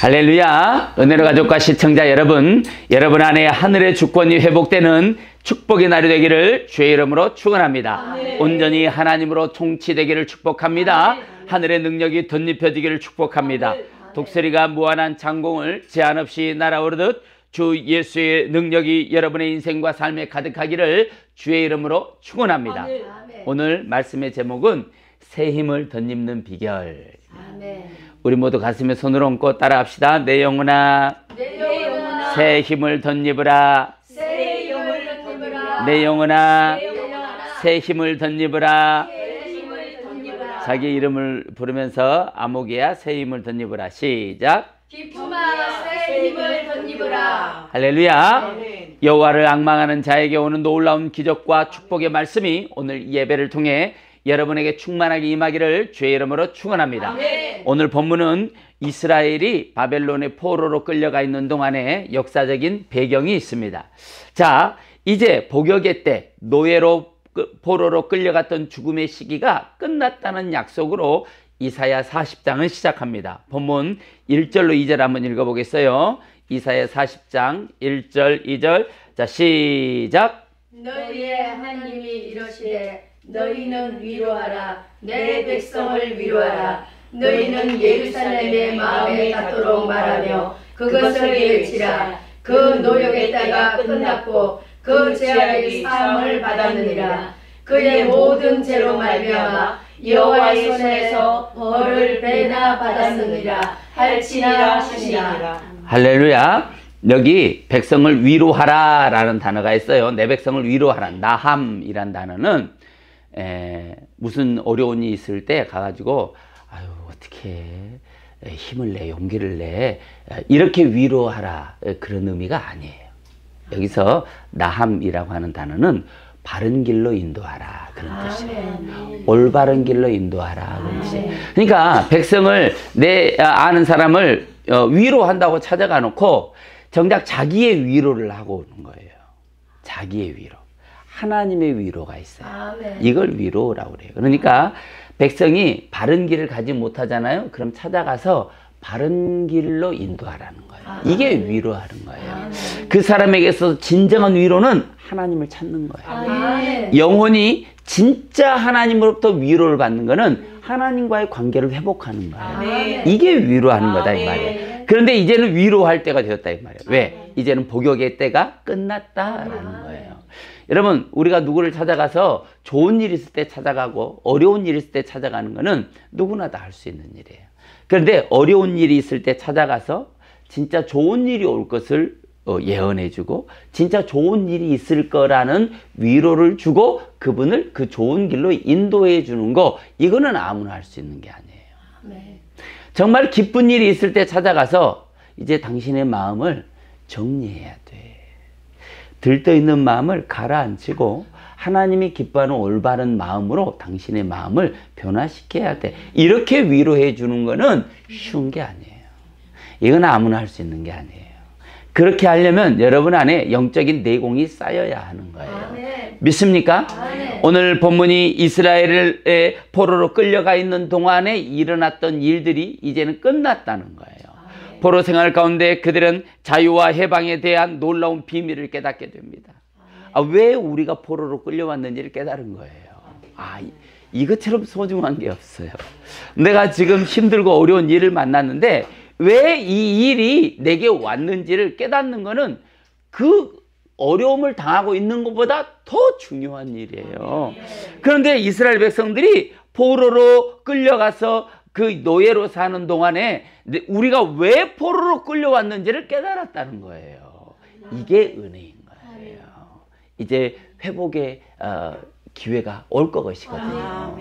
할렐루야. 은혜로 가족과 시청자 여러분, 여러분 안에 하늘의 주권이 회복되는 축복의 날이 되기를 주의 이름으로 축원합니다. 온전히 하나님으로 통치되기를 축복합니다. 하늘의 능력이 덧입혀지기를 축복합니다. 독수리가 무한한 장공을 제한 없이 날아오르듯 주 예수의 능력이 여러분의 인생과 삶에 가득하기를 주의 이름으로 축원합니다. 오늘 말씀의 제목은 새 힘을 덧입는 비결. 우리 모두 가슴에 손을 얹고 따라합시다. 내 영혼아, 새 힘을 덧입으라. 내 영혼아, 새 힘을 덧입으라. 자기 이름을 부르면서 아모개야 새 힘을 덧입으라. 시작. 기쁨아 새 힘을 덧입으라. 할렐루야. 여호와를 앙망하는 자에게 오는 놀라운 기적과 축복의 말씀이 오늘 예배를 통해 여러분에게 충만하게 임하기를 주의 이름으로 축원합니다. 오늘 본문은 이스라엘이 바벨론의 포로로 끌려가 있는 동안에 역사적인 배경이 있습니다. 자, 이제 복역의 때 노예로 포로로 끌려갔던 죽음의 시기가 끝났다는 약속으로 이사야 40장을 시작합니다. 본문 1절로 2절 한번 읽어보겠어요. 이사야 40장 1절 2절. 자, 시작. 너희의 하나님이 이러시되 너희는 위로하라. 내 백성을 위로하라. 너희는 예루살렘의 마음에 닿도록 말하며 그것을 외치라. 그 노역의 때가 끝났고 그 죄악의 사함을 받았느니라. 그의 모든 죄로 말미암아 여호와의 손에서 벌을 배나 받았느니라 할지니라 하시니라. 할렐루야. 여기 백성을 위로하라 라는 단어가 있어요. 내 백성을 위로하라. 나함이란 단어는 무슨 어려운 일이 있을 때 가가지고 아유 어떻게 힘을 내, 용기를 내, 이렇게 위로하라, 그런 의미가 아니에요. 여기서 나함이라고 하는 단어는 바른 길로 인도하라, 그런 뜻이에요. 올바른 길로 인도하라, 그런 뜻이에요. 그러니까 백성을, 내 아는 사람을 위로한다고 찾아가 놓고 정작 자기의 위로를 하고 오는 거예요. 자기의 위로. 하나님의 위로가 있어요. 이걸 위로라고 그래요. 그러니까 백성이 바른 길을 가지 못하잖아요. 그럼 찾아가서 바른 길로 인도하라는 거예요. 이게 위로하는 거예요. 그 사람에게서 진정한 위로는 하나님을 찾는 거예요. 영혼이 진짜 하나님으로부터 위로를 받는 거는 하나님과의 관계를 회복하는 거예요. 이게 위로하는 거다 이 말이에요. 그런데 이제는 위로할 때가 되었다 이 말이에요. 왜? 이제는 복역의 때가 끝났다라는 거예요. 여러분, 우리가 누구를 찾아가서 좋은 일 있을 때 찾아가고 어려운 일 있을 때 찾아가는 거는 누구나 다 할 수 있는 일이에요. 그런데 어려운 일이 있을 때 찾아가서 진짜 좋은 일이 올 것을 예언해주고 진짜 좋은 일이 있을 거라는 위로를 주고 그분을 그 좋은 길로 인도해 주는 거, 이거는 아무나 할 수 있는 게 아니에요. 정말 기쁜 일이 있을 때 찾아가서 이제 당신의 마음을 정리해야 돼. 들떠있는 마음을 가라앉히고 하나님이 기뻐하는 올바른 마음으로 당신의 마음을 변화시켜야 돼. 이렇게 위로해 주는 거는 쉬운 게 아니에요. 이건 아무나 할 수 있는 게 아니에요. 그렇게 하려면 여러분 안에 영적인 내공이 쌓여야 하는 거예요. 믿습니까? 오늘 본문이 이스라엘의 포로로 끌려가 있는 동안에 일어났던 일들이 이제는 끝났다는 거예요. 포로 생활 가운데 그들은 자유와 해방에 대한 놀라운 비밀을 깨닫게 됩니다. 왜 우리가 포로로 끌려왔는지를 깨달은 거예요. 이것처럼 소중한 게 없어요. 내가 지금 힘들고 어려운 일을 만났는데 왜 이 일이 내게 왔는지를 깨닫는 거는 그 어려움을 당하고 있는 것보다 더 중요한 일이에요. 그런데 이스라엘 백성들이 포로로 끌려가서 그 노예로 사는 동안에 우리가 왜 포로로 끌려왔는지를 깨달았다는 거예요. 이게 은혜인 거예요. 이제 회복의 기회가 올 것이거든요.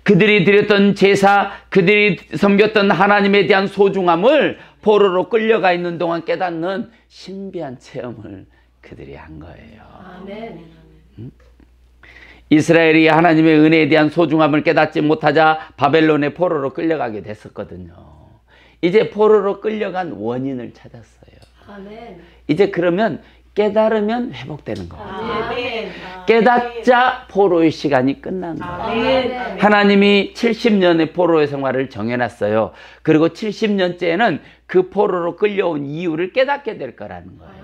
그들이 드렸던 제사, 그들이 섬겼던 하나님에 대한 소중함을 포로로 끌려가 있는 동안 깨닫는 신비한 체험을 그들이 한 거예요. 이스라엘이 하나님의 은혜에 대한 소중함을 깨닫지 못하자 바벨론의 포로로 끌려가게 됐었거든요. 이제 포로로 끌려간 원인을 찾았어요. 이제 그러면 깨달으면 회복되는 거예요. 아멘. 깨닫자 포로의 시간이 끝난 거예요. 아멘. 하나님이 70년의 포로의 생활을 정해놨어요. 그리고 70년째에는 그 포로로 끌려온 이유를 깨닫게 될 거라는 거예요.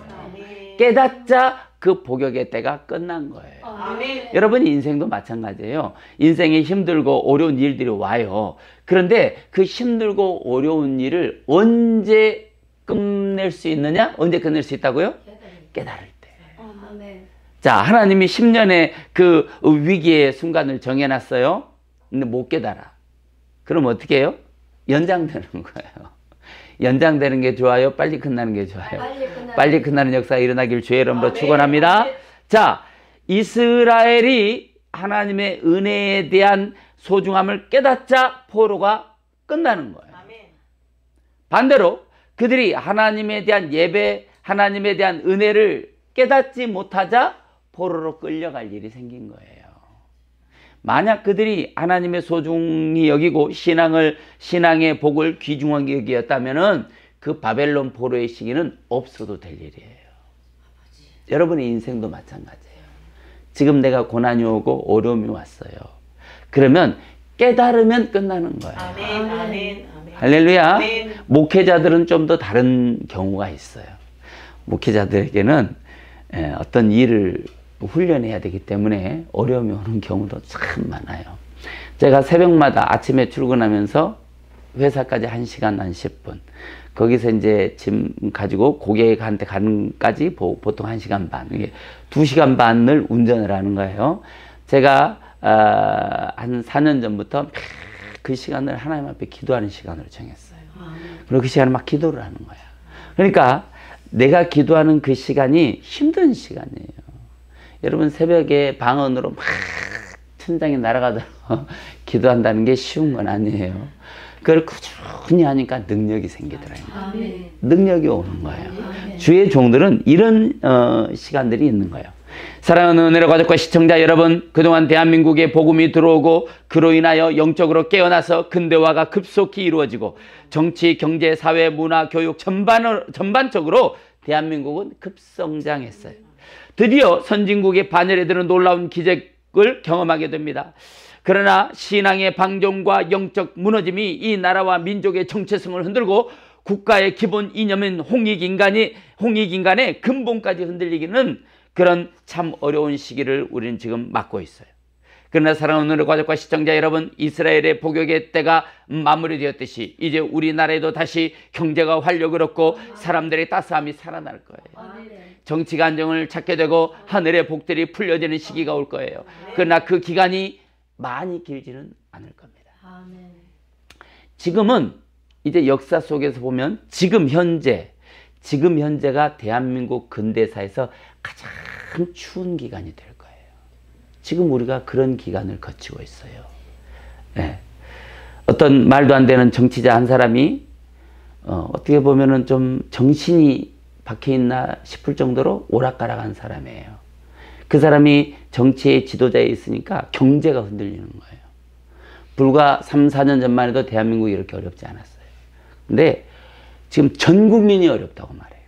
깨닫자 그 복역의 때가 끝난 거예요. 아멘. 여러분 인생도 마찬가지예요. 인생에 힘들고 어려운 일들이 와요. 그런데 그 힘들고 어려운 일을 언제 끝낼 수 있느냐? 언제 끝낼 수 있다고요? 깨달을 때. 아멘. 자, 하나님이 10년의 그 위기의 순간을 정해놨어요. 근데 못 깨달아. 그럼 어떻게 해요? 연장되는 거예요. 연장되는 게 좋아요? 빨리 끝나는 게 좋아요? 빨리 끝나는 역사가 일어나길 주의 이름으로 축원합니다. 자, 이스라엘이 하나님의 은혜에 대한 소중함을 깨닫자 포로가 끝나는 거예요. 반대로 그들이 하나님에 대한 예배, 하나님에 대한 은혜를 깨닫지 못하자 포로로 끌려갈 일이 생긴 거예요. 만약 그들이 하나님의 소중히 여기고 신앙의 복을 귀중하게 여기었다면은 그 바벨론 포로의 시기는 없어도 될 일이에요. 여러분의 인생도 마찬가지예요. 지금 내가 고난이 오고 어려움이 왔어요. 그러면 깨달으면 끝나는 거예요. 아멘. 아멘. 할렐루야. 아멘. 목회자들은 좀 더 다른 경우가 있어요. 목회자들에게는 어떤 일을 훈련해야 되기 때문에 어려움이 오는 경우도 참 많아요. 제가 새벽마다 아침에 출근하면서 회사까지 1시간 한 10분, 거기서 이제 짐 가지고 고객한테 가는까지 보통 1시간 반, 이게 2시간 반을 운전을 하는 거예요. 제가 한 4년 전부터 그 시간을 하나님 앞에 기도하는 시간으로 정했어요. 그리고 그 시간에 막 기도를 하는 거야. 그러니까 내가 기도하는 그 시간이 힘든 시간이에요. 여러분 새벽에 방언으로 막 천장에 날아가도록 기도한다는 게 쉬운 건 아니에요. 그걸 꾸준히 하니까 능력이 생기더라고요. 아멘. 능력이 오는 거예요. 아멘. 주의 종들은 이런 시간들이 있는 거예요. 사랑하는 은혜로 가족과 시청자 여러분, 그동안 대한민국에 복음이 들어오고 그로 인하여 영적으로 깨어나서 근대화가 급속히 이루어지고 정치, 경제, 사회, 문화, 교육 전반적으로 대한민국은 급성장했어요. 드디어 선진국의 반열에 드는 놀라운 기적을 경험하게 됩니다. 그러나 신앙의 방종과 영적 무너짐이 이 나라와 민족의 정체성을 흔들고 국가의 기본 이념인 홍익인간의 근본까지 흔들리기는 그런 참 어려운 시기를 우리는 지금 맞고 있어요. 그러나 사랑하는 우리 가족과 시청자 여러분, 이스라엘의 복역의 때가 마무리되었듯이 이제 우리나라에도 다시 경제가 활력을 얻고 사람들의 따스함이 살아날 거예요. 정치가 안정을 찾게 되고 하늘의 복들이 풀려지는 시기가 올 거예요. 그러나 그 기간이 많이 길지는 않을 겁니다. 지금은 이제 역사 속에서 보면 지금 현재가 대한민국 근대사에서 가장 추운 기간이 될 거예요. 지금 우리가 그런 기간을 거치고 있어요. 네. 어떤 말도 안 되는 정치자 한 사람이 어떻게 보면은 좀 정신이 박혀 있나 싶을 정도로 오락가락한 사람이에요. 그 사람이 정치의 지도자에 있으니까 경제가 흔들리는 거예요. 불과 3, 4년 전만 해도 대한민국이 이렇게 어렵지 않았어요. 근데 지금 전 국민이 어렵다고 말해요.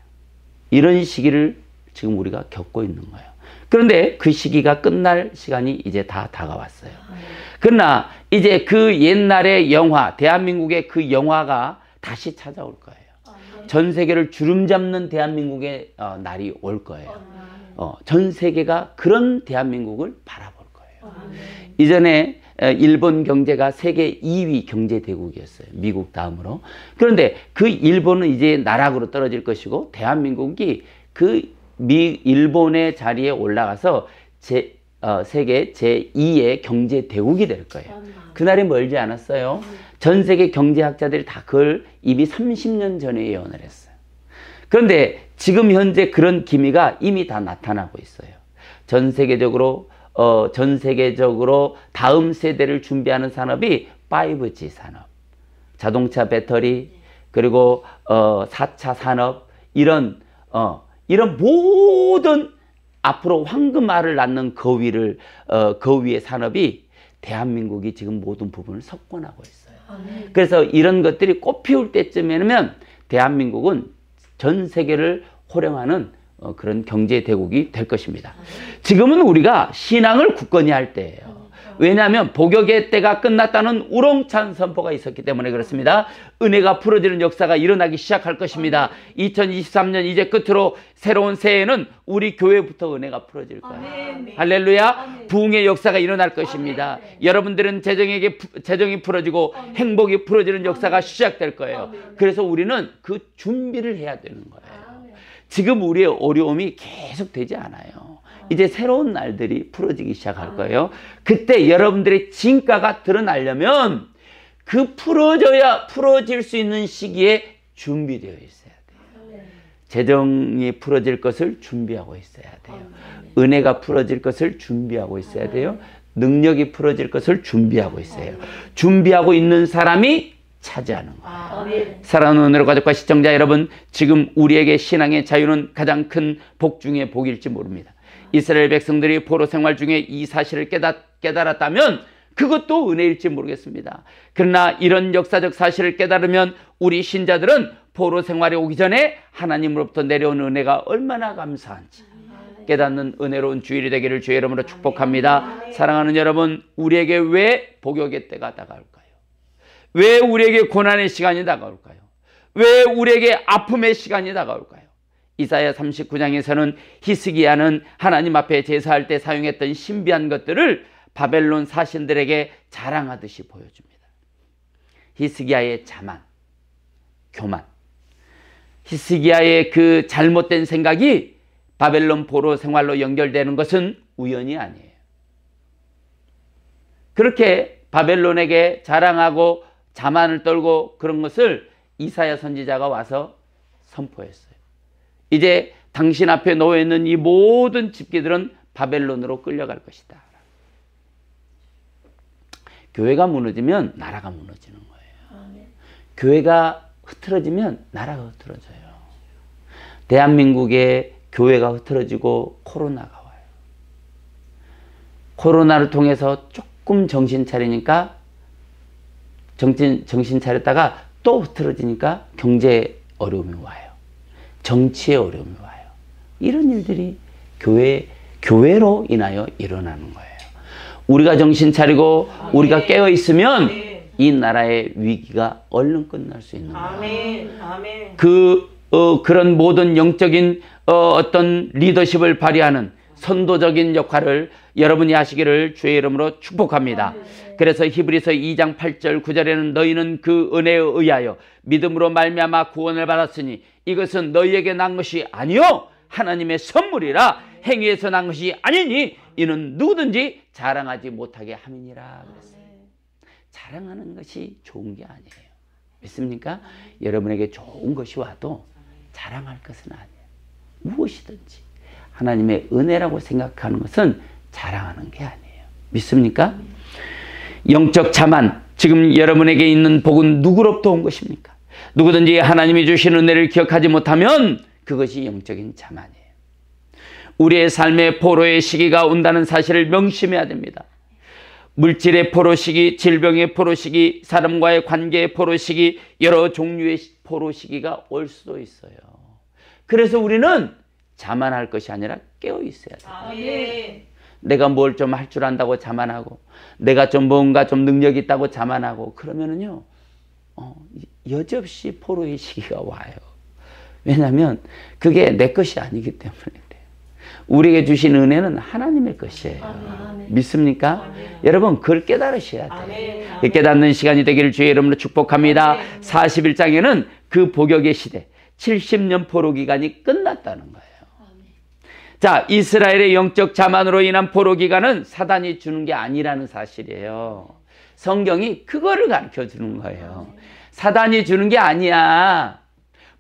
이런 시기를 지금 우리가 겪고 있는 거예요. 그런데 그 시기가 끝날 시간이 이제 다 다가왔어요. 그러나 이제 그 옛날의 영화, 대한민국의 그 영화가 다시 찾아올 거예요. 전 세계를 주름잡는 대한민국의 날이 올 거예요. 전 세계가 그런 대한민국을 바라볼 거예요. 이전에 일본 경제가 세계 2위 경제대국이었어요. 미국 다음으로. 그런데 그 일본은 이제 나락으로 떨어질 것이고 대한민국이 그 일본의 자리에 올라가서 세계 제2의 경제대국이 될 거예요. 그날이 멀지 않았어요. 전 세계 경제학자들이 다 그걸 이미 30년 전에 예언을 했어요. 그런데 지금 현재 그런 기미가 이미 다 나타나고 있어요. 전 세계적으로 다음 세대를 준비하는 산업이 5G 산업, 자동차 배터리, 그리고 4차 산업, 이런 모든 앞으로 황금알을 낳는 거위의 산업이 대한민국이 지금 모든 부분을 석권하고 있어요. 그래서 이런 것들이 꽃피울 때쯤에는 대한민국은 전 세계를 호령하는 그런 경제 대국이 될 것입니다. 지금은 우리가 신앙을 굳건히 할 때예요. 왜냐하면 복역의 때가 끝났다는 우렁찬 선포가 있었기 때문에 그렇습니다. 은혜가 풀어지는 역사가 일어나기 시작할 것입니다. 2023년 이제 끝으로 새로운 새해에는 우리 교회부터 은혜가 풀어질 거예요. 할렐루야. 부흥의 역사가 일어날 것입니다. 여러분들은 재정이 풀어지고 행복이 풀어지는 역사가 시작될 거예요. 그래서 우리는 그 준비를 해야 되는 거예요. 지금 우리의 어려움이 계속 되지 않아요. 이제 새로운 날들이 풀어지기 시작할 거예요. 그때 여러분들의 진가가 드러나려면 그 풀어질 수 있는 시기에 준비되어 있어야 돼요. 재정이 풀어질 것을 준비하고 있어야 돼요. 은혜가 풀어질 것을 준비하고 있어야 돼요. 능력이 풀어질 것을 준비하고 있어요. 준비하고 있는 사람이 차지하는 거예요. 사랑하는 은혜로 가족과 시청자 여러분, 지금 우리에게 신앙의 자유는 가장 큰 복 중에 복일지 모릅니다. 이스라엘 백성들이 포로 생활 중에 이 사실을 깨달았다면 그것도 은혜일지 모르겠습니다. 그러나 이런 역사적 사실을 깨달으면 우리 신자들은 포로 생활에 오기 전에 하나님으로부터 내려온 은혜가 얼마나 감사한지 깨닫는 은혜로운 주일이 되기를 주의 이름으로 축복합니다. 사랑하는 여러분, 우리에게 왜 복역의 때가 다가올까요? 왜 우리에게 고난의 시간이 다가올까요? 왜 우리에게 아픔의 시간이 다가올까요? 이사야 39장에서는 히스기야는 하나님 앞에 제사할 때 사용했던 신비한 것들을 바벨론 사신들에게 자랑하듯이 보여줍니다. 히스기야의 자만, 교만, 히스기야의 그 잘못된 생각이 바벨론 포로 생활로 연결되는 것은 우연이 아니에요. 그렇게 바벨론에게 자랑하고 자만을 떨고 그런 것을 이사야 선지자가 와서 선포했어요. 이제 당신 앞에 놓여있는 이 모든 집기들은 바벨론으로 끌려갈 것이다. 교회가 무너지면 나라가 무너지는 거예요. 교회가 흐트러지면 나라가 흐트러져요. 대한민국의 교회가 흐트러지고 코로나가 와요. 코로나를 통해서 조금 정신 차리니까 정신 차렸다가 또 흐트러지니까 경제 어려움이 와요. 정치의 어려움이 와요. 이런 일들이 교회로 인하여 일어나는 거예요. 우리가 정신 차리고 우리가 깨어 있으면 이 나라의 위기가 얼른 끝날 수 있는 거예요. 그런 모든 영적인 어떤 리더십을 발휘하는 선도적인 역할을 여러분이 하시기를 주의 이름으로 축복합니다. 그래서 히브리서 2장 8절 9절에는 너희는 그 은혜에 의하여 믿음으로 말미암아 구원을 받았으니 이것은 너희에게 난 것이 아니요 하나님의 선물이라 행위에서 난 것이 아니니 이는 누구든지 자랑하지 못하게 함이니라 그랬어요. 자랑하는 것이 좋은 게 아니에요. 믿습니까? 여러분에게 좋은 것이 와도 자랑할 것은 아니에요. 무엇이든지 하나님의 은혜라고 생각하는 것은 자랑하는 게 아니에요. 믿습니까? 영적 자만, 지금 여러분에게 있는 복은 누구로부터 온 것입니까? 누구든지 하나님이 주신 은혜를 기억하지 못하면 그것이 영적인 자만이에요. 우리의 삶의 포로의 시기가 온다는 사실을 명심해야 됩니다. 물질의 포로 시기, 질병의 포로 시기, 사람과의 관계의 포로 시기, 여러 종류의 포로 시기가 올 수도 있어요. 그래서 우리는 자만할 것이 아니라 깨어 있어야 돼요. 내가 뭘 좀 할 줄 안다고 자만하고 내가 좀 뭔가 좀 능력이 있다고 자만하고 그러면은요 여지없이 포로의 시기가 와요. 왜냐하면 그게 내 것이 아니기 때문에 그래요. 우리에게 주신 은혜는 하나님의 것이에요. 믿습니까? 여러분 그걸 깨달으셔야 돼요. 깨닫는 시간이 되기를 주의 이름으로 축복합니다. 41장에는 그 복역의 시대 70년 포로 기간이 끝났다는 거예요. 자, 이스라엘의 영적 자만으로 인한 포로 기간은 사단이 주는 게 아니라는 사실이에요. 성경이 그거를 가르쳐 주는 거예요. 사단이 주는 게 아니야.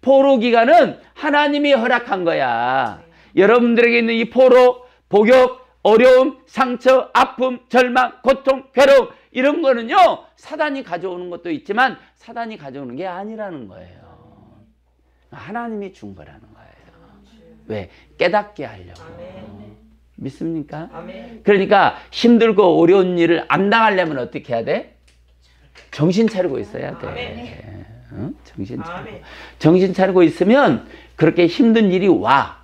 포로 기간은 하나님이 허락한 거야. 여러분들에게 있는 이 포로, 복역, 어려움, 상처, 아픔, 절망, 고통, 괴로움 이런 거는요 사단이 가져오는 것도 있지만 사단이 가져오는 게 아니라는 거예요. 하나님이 준 거라는 거예요. 왜? 깨닫게 하려고. 믿습니까? 그러니까 힘들고 어려운 일을 안 당하려면 어떻게 해야 돼? 정신 차리고 있어야 돼. 정신 차리고 있으면 그렇게 힘든 일이 와.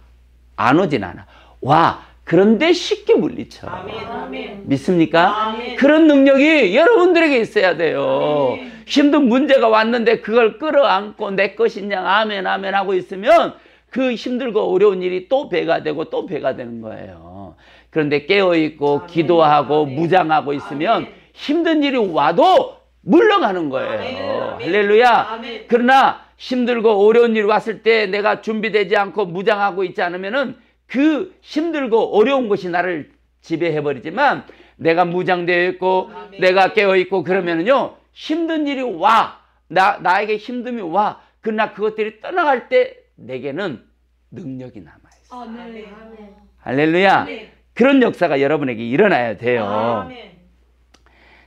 안 오진 않아. 와. 그런데 쉽게 물리쳐. 아멘. 아멘. 믿습니까? 아멘. 그런 능력이 여러분들에게 있어야 돼요. 아멘. 힘든 문제가 왔는데 그걸 끌어안고 내 것이냐 아멘 아멘 하고 있으면 그 힘들고 어려운 일이 또 배가 되고 또 배가 되는 거예요. 그런데 깨어있고 아멘. 기도하고 아멘. 무장하고 있으면 아멘. 힘든 일이 와도 물러가는 거예요. 아멘. 할렐루야. 아멘. 그러나 힘들고 어려운 일이 왔을 때 내가 준비되지 않고 무장하고 있지 않으면은 그 힘들고 어려운 것이 나를 지배해버리지만 내가 무장되어 있고 아멘. 내가 깨어있고 그러면은요 힘든 일이 와. 나에게 힘듦이 와. 그러나 그것들이 떠나갈 때 내게는 능력이 남아있어. 아멘. 아멘. 할렐루야. 아멘. 그런 역사가 여러분에게 일어나야 돼요. 아멘.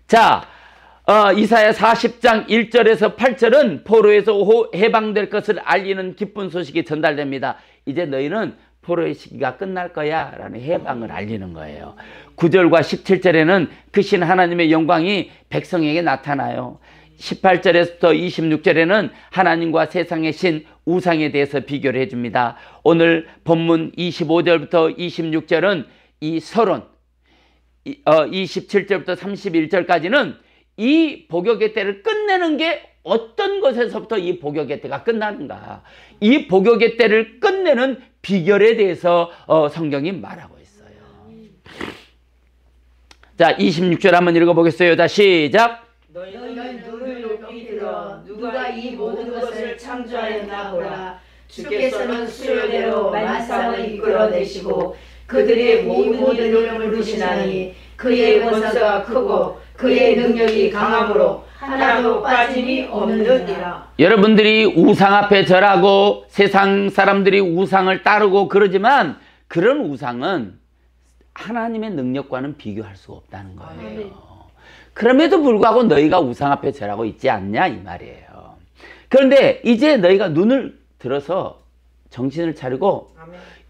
자, 이사야 40장 1절에서 8절은 포로에서 해방될 것을 알리는 기쁜 소식이 전달됩니다. 이제 너희는 포로의 시기가 끝날 거야 라는 해방을 알리는 거예요. 9절과 17절에는 크신 하나님의 영광이 백성에게 나타나요. 18절에서부터 26절에는 하나님과 세상의 신 우상에 대해서 비교를 해줍니다. 오늘 본문 25절부터 26절은 이 서론, 27절부터 31절까지는 이 복역의 때를 끝내는 게 어떤 것에서부터 이 복역의 때가 끝나는가, 이 복역의 때를 끝내는 비결에 대해서 성경이 말하고 있어요. 자, 26절 한번 읽어보겠어요. 자, 시작. 너희는 눈을 높이 들어 누가 이 모든 것을 창조하였나 보라. 주께서는 수요대로 만상을 이끌어내시고 그들의 모든 이름을 부르시나니 그의 권세가 크고 그의 능력이 강함으로 하나도 빠짐이 없느니라. 여러분들이 우상 앞에 절하고 세상 사람들이 우상을 따르고 그러지만 그런 우상은 하나님의 능력과는 비교할 수가 없다는 거예요. 그럼에도 불구하고 너희가 우상 앞에 절하고 있지 않냐 이 말이에요. 그런데 이제 너희가 눈을 들어서 정신을 차리고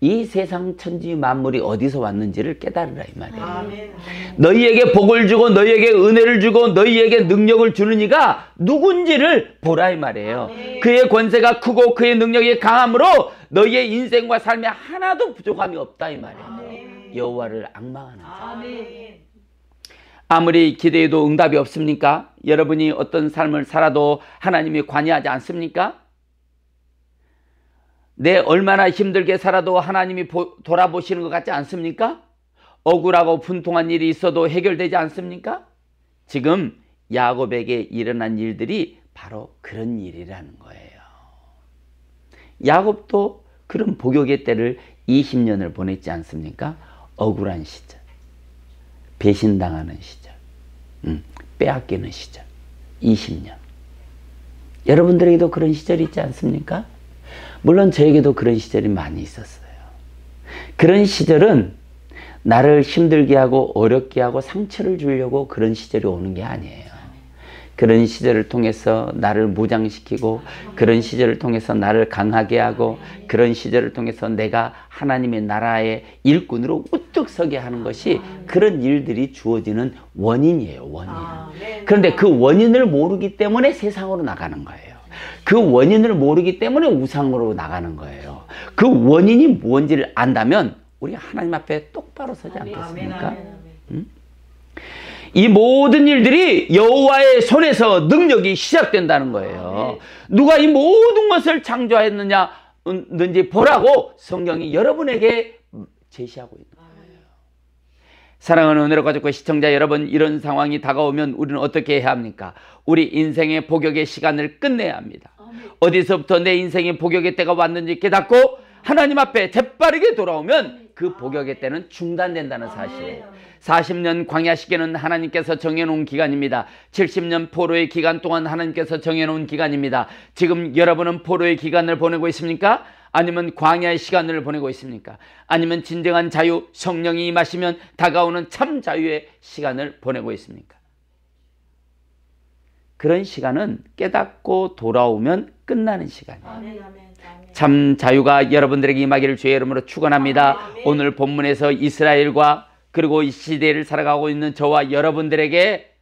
이 세상 천지 만물이 어디서 왔는지를 깨달으라 이 말이에요. 아멘. 너희에게 복을 주고 너희에게 은혜를 주고 너희에게 능력을 주는 이가 누군지를 보라 이 말이에요. 아멘. 그의 권세가 크고 그의 능력이 강함으로 너희의 인생과 삶에 하나도 부족함이 없다 이 말이에요. 아멘. 여호와를 앙망하는 자. 아멘. 아무리 기대해도 응답이 없습니까? 여러분이 어떤 삶을 살아도 하나님이 관여하지 않습니까? 내 얼마나 힘들게 살아도 하나님이 돌아보시는 것 같지 않습니까? 억울하고 분통한 일이 있어도 해결되지 않습니까? 지금 야곱에게 일어난 일들이 바로 그런 일이라는 거예요. 야곱도 그런 복역의 때를 20년을 보냈지 않습니까? 억울한 시절, 배신당하는 시절, 빼앗기는 시절, 20년. 여러분들에게도 그런 시절이 있지 않습니까? 물론 저에게도 그런 시절이 많이 있었어요. 그런 시절은 나를 힘들게 하고 어렵게 하고 상처를 주려고 그런 시절이 오는 게 아니에요. 그런 시절을 통해서 나를 무장시키고 그런 시절을 통해서 나를 강하게 하고 그런 시절을 통해서 내가 하나님의 나라의 일꾼으로 우뚝 서게 하는 것이 그런 일들이 주어지는 원인이에요. 원인. 그런데 그 원인을 모르기 때문에 세상으로 나가는 거예요. 그 원인을 모르기 때문에 우상으로 나가는 거예요. 그 원인이 뭔지를 안다면 우리 하나님 앞에 똑바로 서지 않겠습니까? 이 모든 일들이 여호와의 손에서 능력이 시작된다는 거예요. 누가 이 모든 것을 창조했느냐는지 보라고 성경이 여러분에게 제시하고 있는 거예요. 사랑하는 은혜로 가졌고 시청자 여러분, 이런 상황이 다가오면 우리는 어떻게 해야 합니까? 우리 인생의 복역의 시간을 끝내야 합니다. 어디서부터 내 인생의 복역의 때가 왔는지 깨닫고 하나님 앞에 재빠르게 돌아오면 그 복역의 때는 중단된다는 사실이에요. 40년 광야 시기는 하나님께서 정해놓은 기간입니다. 70년 포로의 기간 동안 하나님께서 정해놓은 기간입니다. 지금 여러분은 포로의 기간을 보내고 있습니까? 아니면 광야의 시간을 보내고 있습니까? 아니면 진정한 자유, 성령이 임하시면 다가오는 참 자유의 시간을 보내고 있습니까? 그런 시간은 깨닫고 돌아오면 끝나는 시간이에요. 참 자유가 여러분들에게 임하기를 주의 이름으로 축원합니다. 오늘 본문에서 이스라엘과 그리고 이 시대를 살아가고 있는 저와 여러분들에게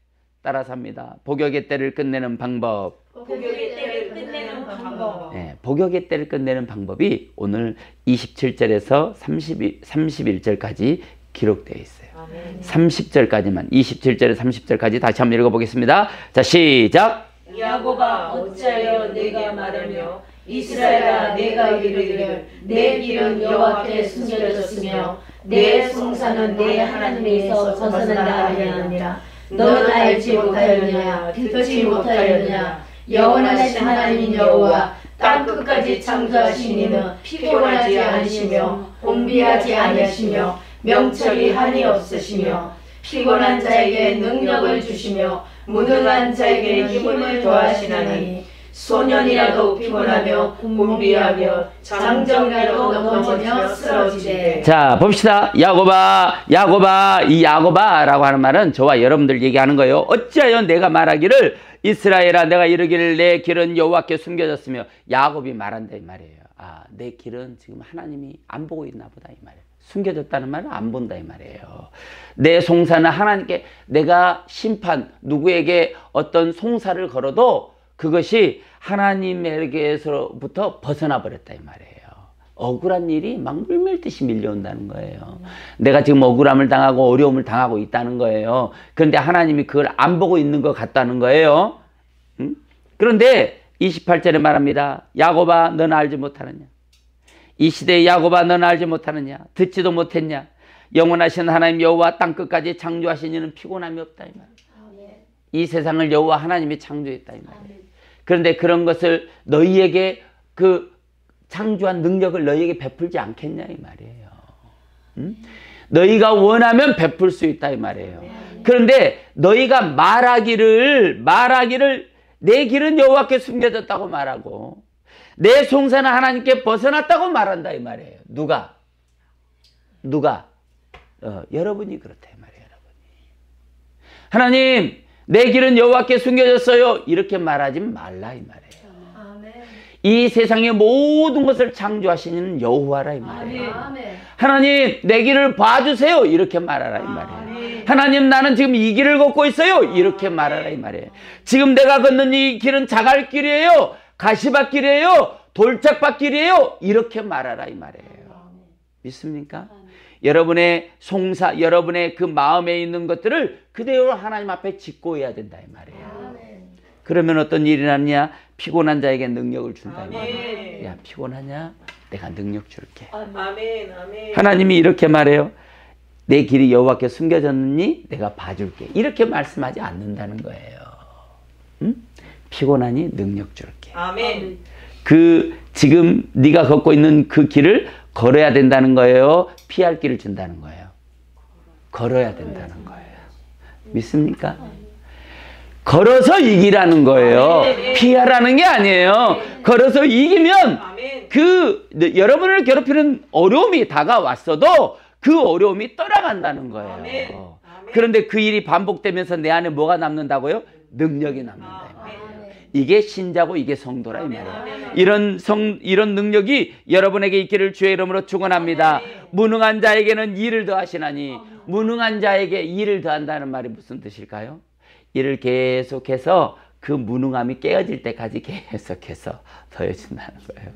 따라서 합니다. 복역의 때를 끝내는 방법. 복역의 때를 끝내는 방법. 방법. 복역의 때를 끝내는 방법이 오늘 27절에서 31절까지 기록되어 있어요. 30절까지만, 27절에서 30절까지 다시 한번 읽어보겠습니다. 자, 시작. 야곱아 어찌하여 내가 말하며 이스라엘아 내가 이르기를 내 길은 여호와께 숨겨졌으며 내 송사는 내 하나님에서 벗어난다 하였느니라. 너는 알지 못하였느냐 듣지 못하였느냐 영원하신 하나님 여호와 땅 끝까지 창조하신 이는 피곤하지 않으시며 곤비하지 아니하시며 명철이 한이 없으시며 피곤한 자에게 능력을 주시며 무능한 자에게 힘을 더하시나니 소년이라도 피곤하며 곤비하며 장정이라도 넘어지며 쓰러지되. 자, 봅시다. 야곱아, 야곱아. 이 야곱아라고 하는 말은 저와 여러분들 얘기하는 거예요. 어찌하여 내가 말하기를 이스라엘아 내가 이르기를 내 길은 여호와께 숨겨졌으며. 야곱이 말한다 이 말이에요. 아, 내 길은 지금 하나님이 안 보고 있나 보다 이 말이에요. 숨겨졌다는 말은 안 본다 이 말이에요. 내 송사는 하나님께, 내가 심판, 누구에게 어떤 송사를 걸어도 그것이 하나님에게서부터 벗어나 버렸다 이 말이에요. 억울한 일이 막 물밀듯이 밀려온다는 거예요. 내가 지금 억울함을 당하고 어려움을 당하고 있다는 거예요. 그런데 하나님이 그걸 안 보고 있는 것 같다는 거예요. 응? 그런데 28절에 말합니다. 야곱아 너는 알지 못하느냐. 이 시대의 야곱아 너는 알지 못하느냐. 듣지도 못했냐. 영원하신 하나님 여호와 땅끝까지 창조하신 이는 피곤함이 없다 이 말이에요. 이 세상을 여호와 하나님이 창조했다 이 말이에요. 그런데 그런 것을 너희에게 그 창조한 능력을 너희에게 베풀지 않겠냐 이 말이에요. 응? 너희가 원하면 베풀 수 있다 이 말이에요. 그런데 너희가 말하기를 내 길은 여호와께 숨겨졌다고 말하고 내 송사는 하나님께 벗어났다고 말한다 이 말이에요. 누가? 여러분이 그렇다 이 말이에요. 여러분이. 하나님 내 길은 여호와께 숨겨졌어요. 이렇게 말하지 말라 이 말이에요. 이 세상의 모든 것을 창조하시는 여호와라 이 말이에요. 하나님 내 길을 봐주세요. 이렇게 말하라 이 말이에요. 하나님 나는 지금 이 길을 걷고 있어요. 이렇게 말하라 이 말이에요. 지금 내가 걷는 이 길은 자갈길이에요. 가시밭길이에요. 돌짝밭길이에요. 이렇게 말하라 이 말이에요. 믿습니까? 여러분의 송사, 여러분의 그 마음에 있는 것들을 그대로 하나님 앞에 짓고해야 된다 이 말이에요. 그러면 어떤 일이 나느냐? 피곤한 자에게 능력을 준다 이 말이에요. 야 피곤하냐? 내가 능력 줄게. 아멘. 하나님이 이렇게 말해요. 내 길이 여호와께 숨겨졌느니 내가 봐줄게. 이렇게 말씀하지 않는다는 거예요. 응? 피곤하니 능력 줄게. 아멘. 지금 네가 걷고 있는 그 길을 걸어야 된다는 거예요. 피할 길을 준다는 거예요. 걸어야 된다는 거예요. 믿습니까? 걸어서 이기라는 거예요. 피하라는 게 아니에요. 걸어서 이기면 여러분을 괴롭히는 어려움이 다가왔어도 그 어려움이 떠나간다는 거예요. 그런데 그 일이 반복되면서 내 안에 뭐가 남는다고요? 능력이 남는다. 이게 신자고 이게 성도라 이 말이에요. 이런 능력이 여러분에게 있기를 주의 이름으로 축원합니다. 무능한 자에게는 일을 더하시나니. 무능한 자에게 일을 더한다는 말이 무슨 뜻일까요? 일을 계속해서 그 무능함이 깨어질 때까지 계속해서 더해진다는 거예요.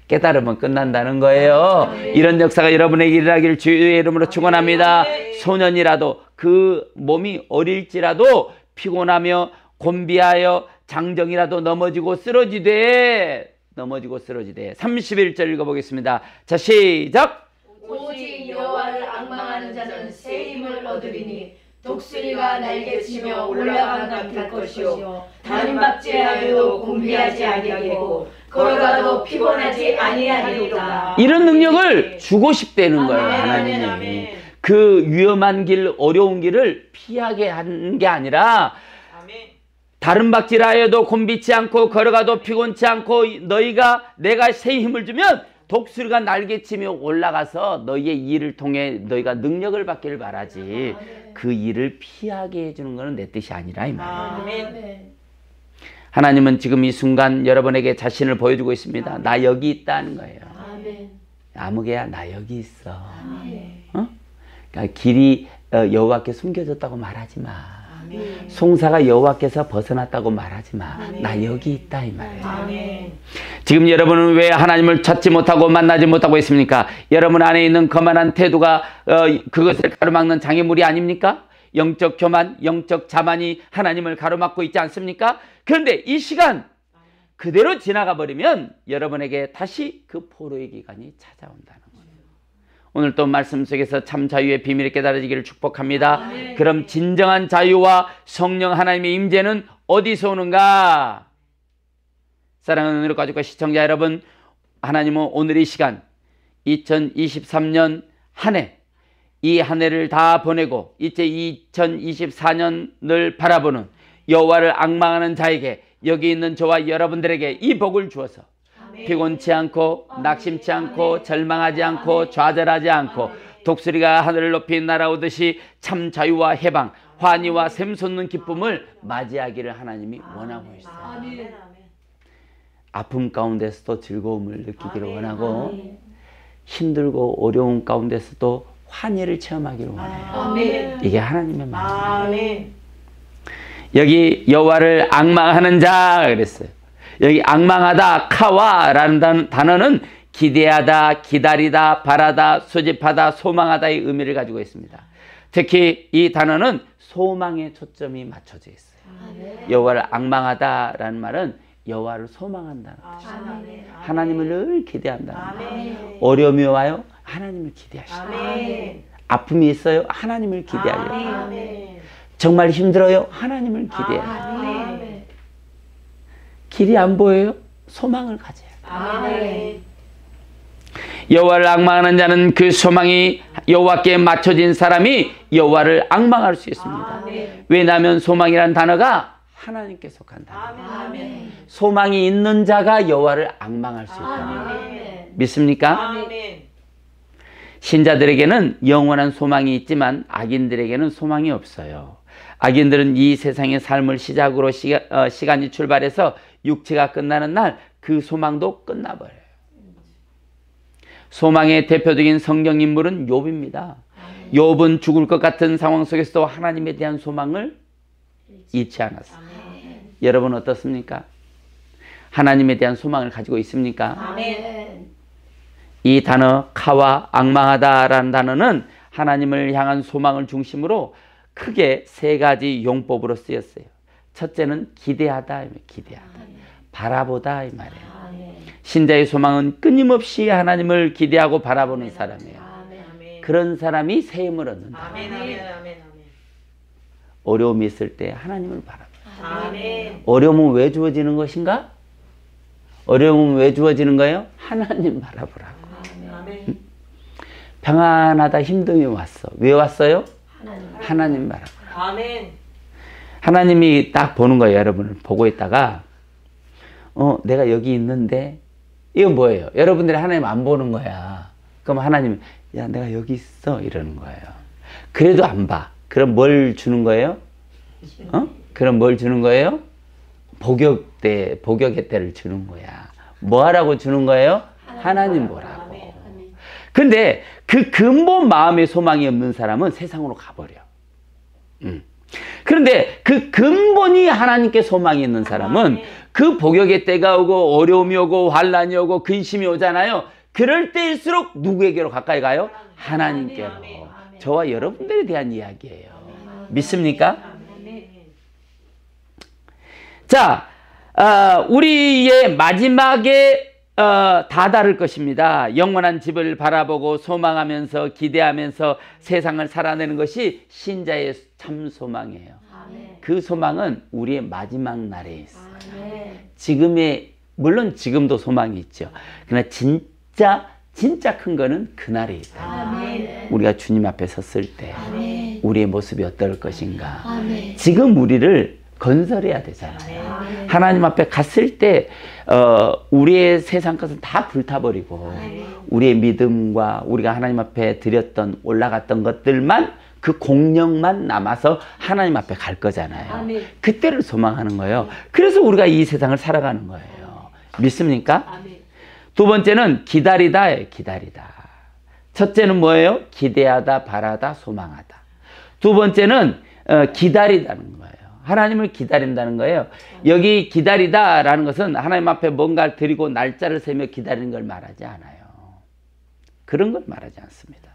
깨달으면 끝난다는 거예요. 이런 역사가 여러분에게 일어나기를 주의 이름으로 축원합니다. 소년이라도 그 몸이 어릴지라도 피곤하며 곤비하여 장정이라도 넘어지고 쓰러지되 31절 읽어보겠습니다. 자 시작. 오직 여호와를 앙망하는 자는 새 힘을 얻으리니 독수리가 날개치며 올라감 같을 것이요 다림박질하여도 곤비하지 아니하고 걸어가도 피곤하지 아니하리로다. 이런 능력을 주고 싶다는 거예요. 하나님이. 그 위험한 길, 어려운 길을 피하게 하는 게 아니라 다림박질하여도 곤비치 않고 걸어가도 피곤치 않고 내가 새 힘을 주면 독수리가 날개치며 올라가서 너희의 일을 통해 너희가 능력을 받기를 바라지 그 일을 피하게 해주는 것은 내 뜻이 아니라 이 말이에요. 하나님은 지금 이 순간 여러분에게 자신을 보여주고 있습니다. 나 여기 있다는 거예요. 아무개야 나 여기 있어. 어? 그러니까 길이 여호와께 숨겨졌다고 말하지 마. 송사가 여호와께서 벗어났다고 말하지 마. 나 여기 있다 이 말이에요. 아멘. 지금 여러분은 왜 하나님을 찾지 못하고 만나지 못하고 있습니까? 여러분 안에 있는 거만한 태도가 그것을 가로막는 장애물이 아닙니까? 영적 교만, 영적 자만이 하나님을 가로막고 있지 않습니까? 그런데 이 시간 그대로 지나가 버리면 여러분에게 다시 그 포로의 기간이 찾아온다는 거예요. 오늘 또 말씀 속에서 참 자유의 비밀이 깨달아지기를 축복합니다. 아멘. 그럼 진정한 자유와 성령 하나님의 임재는 어디서 오는가? 사랑하는 은혜로 가족과 시청자 여러분, 하나님은 오늘 이 시간 2023년 한 해, 이 한 해를 다 보내고 이제 2024년을 바라보는 여호와를 앙망하는 자에게, 여기 있는 저와 여러분들에게 이 복을 주어서 피곤치 않고 낙심치 않고 절망하지 않고 좌절하지 않고 독수리가 하늘을 높이 날아오듯이 참 자유와 해방, 환희와 샘솟는 기쁨을 맞이하기를 하나님이 원하고 있어요. 아픔 가운데서도 즐거움을 느끼기를 원하고 힘들고 어려운 가운데서도 환희를 체험하기를 원해요. 이게 하나님의 마음이에요. 여기 여호와를 앙망하는 자 그랬어요. 여기 앙망하다, 카와라는 단어는 기대하다, 기다리다, 바라다, 수집하다, 소망하다의 의미를 가지고 있습니다. 특히 이 단어는 소망에 초점이 맞춰져 있어요. 여호와를 앙망하다라는 말은 여호와를 소망한다는 뜻이에요. 하나님을 늘 기대한다는 거예요. 어려움이 와요? 하나님을 기대하시다. 아픔이 있어요? 하나님을 기대하려. 정말 힘들어요? 하나님을 기대하려. 길이 안 보여요? 소망을 가져야 돼요. 여호와를 앙망하는 자는 그 소망이 여호와께 맞춰진 사람이 여호와를 앙망할 수 있습니다. 왜냐하면 소망이라는 단어가 하나님께 속한 단어예요. 소망이 있는 자가 여호와를 앙망할 수 있다. 믿습니까? 신자들에게는 영원한 소망이 있지만 악인들에게는 소망이 없어요. 악인들은 이 세상의 삶을 시작으로 시간이 출발해서 육체가 끝나는 날 그 소망도 끝나버려요. 소망의 대표적인 성경 인물은 욥입니다. 욥은 죽을 것 같은 상황 속에서도 하나님에 대한 소망을 잊지 않았어요. 여러분 어떻습니까? 하나님에 대한 소망을 가지고 있습니까? 이 단어 카와 앙망하다라는 단어는 하나님을 향한 소망을 중심으로 크게 세 가지 용법으로 쓰였어요. 첫째는 기대하다, 기대하다. 바라보다 이 말이에요. 신자의 소망은 끊임없이 하나님을 기대하고 바라보는 사람이에요. 그런 사람이 새 힘을 얻는다. 어려움이 있을 때 하나님을 바라봐요. 어려움은 왜 주어지는 것인가? 어려움은 왜 주어지는 거예요? 하나님 바라보라고. 평안하다 힘듦이 왔어. 왜 왔어요? 하나님 바라보라고. 하나님이 딱 보는 거예요. 여러분을 보고 있다가 내가 여기 있는데 이건 뭐예요? 여러분들이 하나님 안 보는 거야. 그럼 하나님 야 내가 여기 있어 이러는 거예요. 그래도 안 봐. 그럼 뭘 주는 거예요? 그럼 뭘 주는 거예요? 복역의 때를 주는 거야. 뭐 하라고 주는 거예요? 하나님 보라고. 근데 그 근본 마음의 소망이 없는 사람은 세상으로 가버려. 그런데 그 근본이 하나님께 소망이 있는 사람은 그 복역의 때가 오고 어려움이 오고 환란이 오고 근심이 오잖아요. 그럴 때일수록 누구에게로 가까이 가요? 하나님께로. 저와 여러분들에 대한 이야기예요. 믿습니까? 자, 우리의 마지막에 다다를 것입니다. 영원한 집을 바라보고 소망하면서 기대하면서 세상을 살아내는 것이 신자의 참 소망이에요. 그 소망은 우리의 마지막 날에 있어요. 물론 지금도 소망이 있죠. 그러나 진짜 큰 거는 그날에 있다. 우리가 주님 앞에 섰을 때 우리의 모습이 어떨 것인가. 지금 우리를 건설해야 되잖아요. 하나님 앞에 갔을 때 우리의 세상 것은 다 불타버리고 우리의 믿음과 우리가 하나님 앞에 드렸던 올라갔던 것들만 그 공력만 남아서 하나님 앞에 갈 거잖아요. 그때를 소망하는 거예요. 그래서 우리가 이 세상을 살아가는 거예요. 믿습니까? 두 번째는 기다리다예요. 기다리다. 첫째는 뭐예요? 기대하다, 바라다, 소망하다. 두 번째는 기다리다는 거예요. 하나님을 기다린다는 거예요. 여기 기다리다라는 것은 하나님 앞에 뭔가를 드리고 날짜를 세며 기다리는 걸 말하지 않아요. 그런 걸 말하지 않습니다.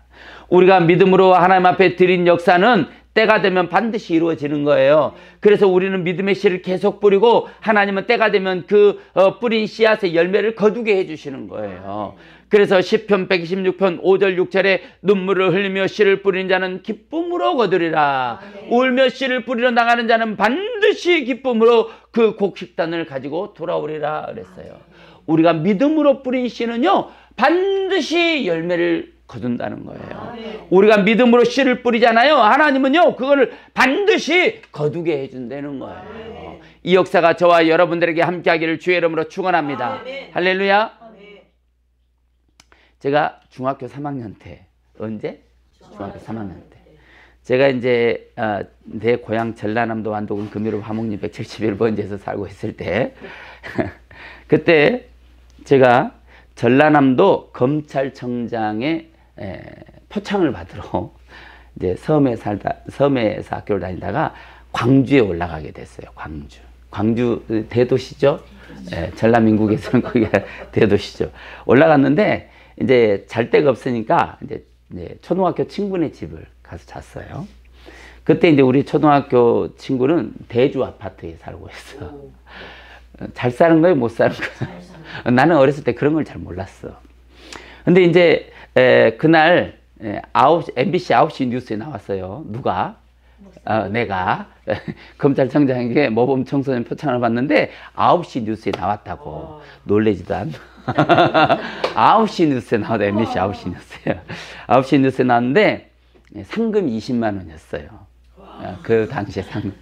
우리가 믿음으로 하나님 앞에 드린 역사는 때가 되면 반드시 이루어지는 거예요. 그래서 우리는 믿음의 씨를 계속 뿌리고 하나님은 때가 되면 그 뿌린 씨앗의 열매를 거두게 해주시는 거예요. 그래서 시편 126편 5절 6절에 눈물을 흘리며 씨를 뿌리는 자는 기쁨으로 거두리라. 울며 씨를 뿌리러 나가는 자는 반드시 기쁨으로 그 곡식단을 가지고 돌아오리라 그랬어요. 우리가 믿음으로 뿌린 씨는요 반드시 열매를 거둔다는 거예요. 우리가 믿음으로 씨를 뿌리잖아요. 하나님은요 그거를 반드시 거두게 해준다는 거예요. 이 역사가 저와 여러분들에게 함께하기를 주의 이름으로 축원합니다. 할렐루야. 제가 중학교 3학년 때 언제? 중학교 3학년 때 제가 이제 내 고향 전라남도 완도군 금이로 화목리 171번지에서 살고 있을 때 그때 제가 전라남도 검찰청장의 표창을 받으러 이제 섬에서 학교를 다니다가 광주에 올라가게 됐어요. 광주 대도시죠. 전라민국에서는 거기가 대도시죠. 올라갔는데 이제 잘 데가 없으니까 이제 초등학교 친구네 집을 가서 잤어요. 그때 이제 우리 초등학교 친구는 대주 아파트에 살고 있어. 잘 사는 거예요, 못 사는 거예요? 나는 어렸을 때 그런 걸 잘 몰랐어. 근데 이제 그날 MBC 9시 뉴스에 나왔어요. 누가? 내가 검찰청장에게 모범 청소년 표창을 받는데 9시 뉴스에 나왔다고. 놀래지도 않나. 9시 뉴스에 나왔다. MBC 9시 뉴스에 9시 뉴스에 나왔는데 상금 20만 원이었어요. 그 당시에 상금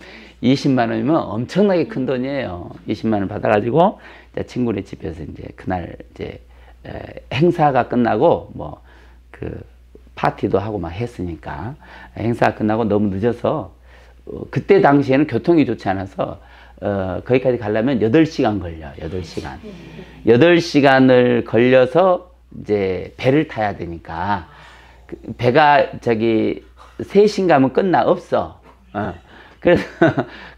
20만 원이면 엄청나게 큰 돈이에요. 20만 원 받아가지고 친구네 집에서 이제 그날 이제 행사가 끝나고 뭐 그 파티도 하고 막 했으니까 행사가 끝나고 너무 늦어서 그때 당시에는 교통이 좋지 않아서 거기까지 가려면 8시간 걸려. 8시간. 8시간을 걸려서 이제 배를 타야 되니까 배가 저기 3시간 가면 끝나 없어.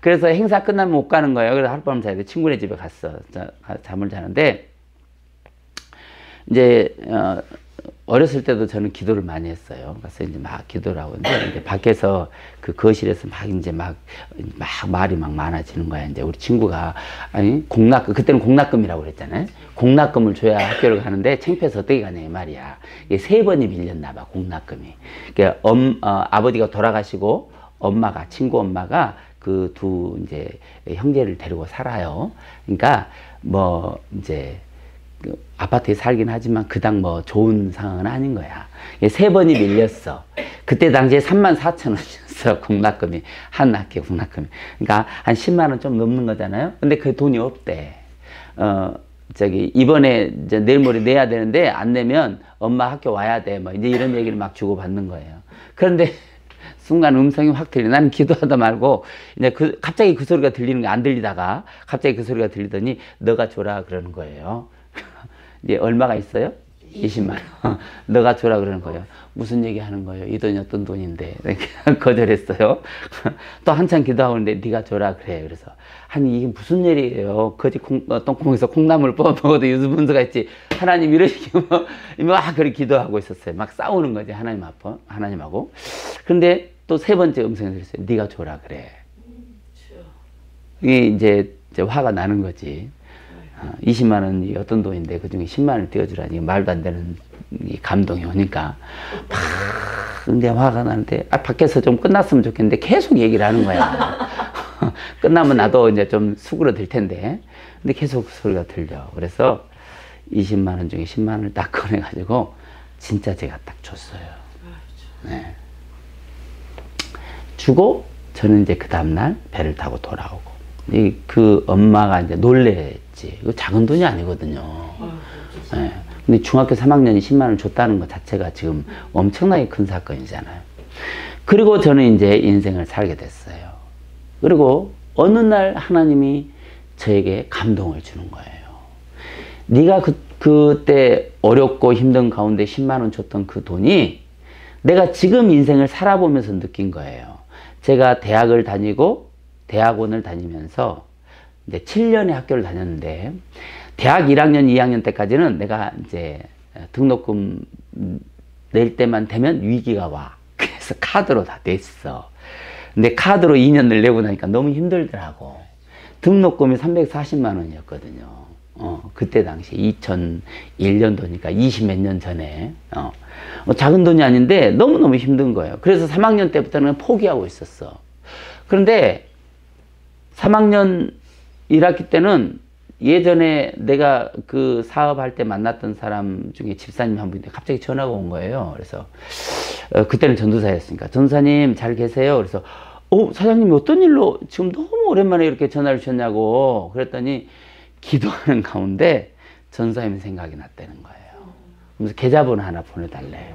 그래서 행사 끝나면 못 가는 거예요. 그래서 하룻밤 자야 돼. 친구네 집에 갔어. 잠을 자는데 이제 어렸을 때도 저는 기도를 많이 했어요. 그래서 이제 막 기도를 하고 있는데 이제 밖에서 그 거실에서 막 말이 막 많아지는 거야. 이제 우리 친구가 아니 공납금 그때는 공납금이라고 그랬잖아요. 공납금을 줘야 학교를 가는데 창피해서 어떻게 가냐 이 말이야. 이게 3번이 밀렸나 봐 공납금이. 그러니까 아버지가 돌아가시고 친구 엄마가 그 두 이제 형제를 데리고 살아요. 그러니까 뭐 이제 아파트에 살긴 하지만 그닥 뭐 좋은 상황은 아닌 거야. 3번이 밀렸어. 그때 당시에 34,000원이었어. 공납금이. 한 학기 공납금이. 그러니까 한 10만 원 좀 넘는 거잖아요. 근데 그 돈이 없대. 이번에 이제 내일 모레 내야 되는데 안 내면 엄마 학교 와야 돼. 뭐 이제 이런 얘기를 막 주고 받는 거예요. 그런데 순간 음성이 확 들려. 나는 기도하다 말고 이제 갑자기 그 소리가 들리는 게 안 들리다가 갑자기 그 소리가 들리더니 너가 줘라 그러는 거예요. 이제 얼마가 있어요? 20만 원. 너가 줘라 그러는 거예요. 무슨 얘기 하는 거예요? 이 돈이 어떤 돈인데. 거절했어요. 또 한참 기도하고 있는데 네가 줘라 그래. 그래서 아니 이게 무슨 일이에요? 거지 똥콩에서 콩나물을 뽑아 먹어도 유수분수가 있지. 하나님 이러시면 막 그렇게 기도하고 있었어요. 막 싸우는 거지 하나님하고. 그런데 또 3번째 음성이 들렸어요. 네가 줘라 그래. 이게 이제 화가 나는 거지. 20만 원이 어떤 돈인데 그중에 10만 원을 떼어주라니 말도 안 되는 감동이 오니까 막 근데 화가 나는데 밖에서 좀 끝났으면 좋겠는데 계속 얘기를 하는 거야. 끝나면 나도 이제 좀 수그러들 텐데 근데 계속 그 소리가 들려. 그래서 20만 원 중에 10만 원을 딱 꺼내가지고 진짜 제가 딱 줬어요. 네. 주고 저는 이제 그 다음날 배를 타고 돌아오고 그 엄마가 이제 놀랬지. 이거 작은 돈이 아니거든요. 네. 근데 중학교 3학년이 10만 원을 줬다는 것 자체가 지금 엄청나게 큰 사건이잖아요. 그리고 저는 이제 인생을 살게 됐어요. 그리고 어느 날 하나님이 저에게 감동을 주는 거예요. 네가 그때 어렵고 힘든 가운데 10만 원 줬던 그 돈이 내가 지금 인생을 살아보면서 느낀 거예요. 제가 대학을 다니고 대학원을 다니면서 이제 7년의 학교를 다녔는데 대학 1학년, 2학년 때까지는 내가 이제 등록금 낼 때만 되면 위기가 와. 그래서 카드로 다 냈어. 근데 카드로 2년을 내고 나니까 너무 힘들더라고. 등록금이 340만 원이었거든요. 그때 당시 2001년도니까 20 몇 년 전에. 작은 돈이 아닌데 너무너무 힘든 거예요. 그래서 3학년 때부터는 포기하고 있었어. 그런데 3학년 1학기 때는 예전에 내가 그 사업할 때 만났던 사람 중에 집사님 한 분인데 갑자기 전화가 온 거예요. 그래서 그때는 전도사였으니까 전도사님 잘 계세요? 그래서 사장님이 어떤 일로 지금 너무 오랜만에 이렇게 전화를 주셨냐고 그랬더니 기도하는 가운데 전도사님 생각이 났다는 거예요. 그래서 계좌번호 하나 보내달래.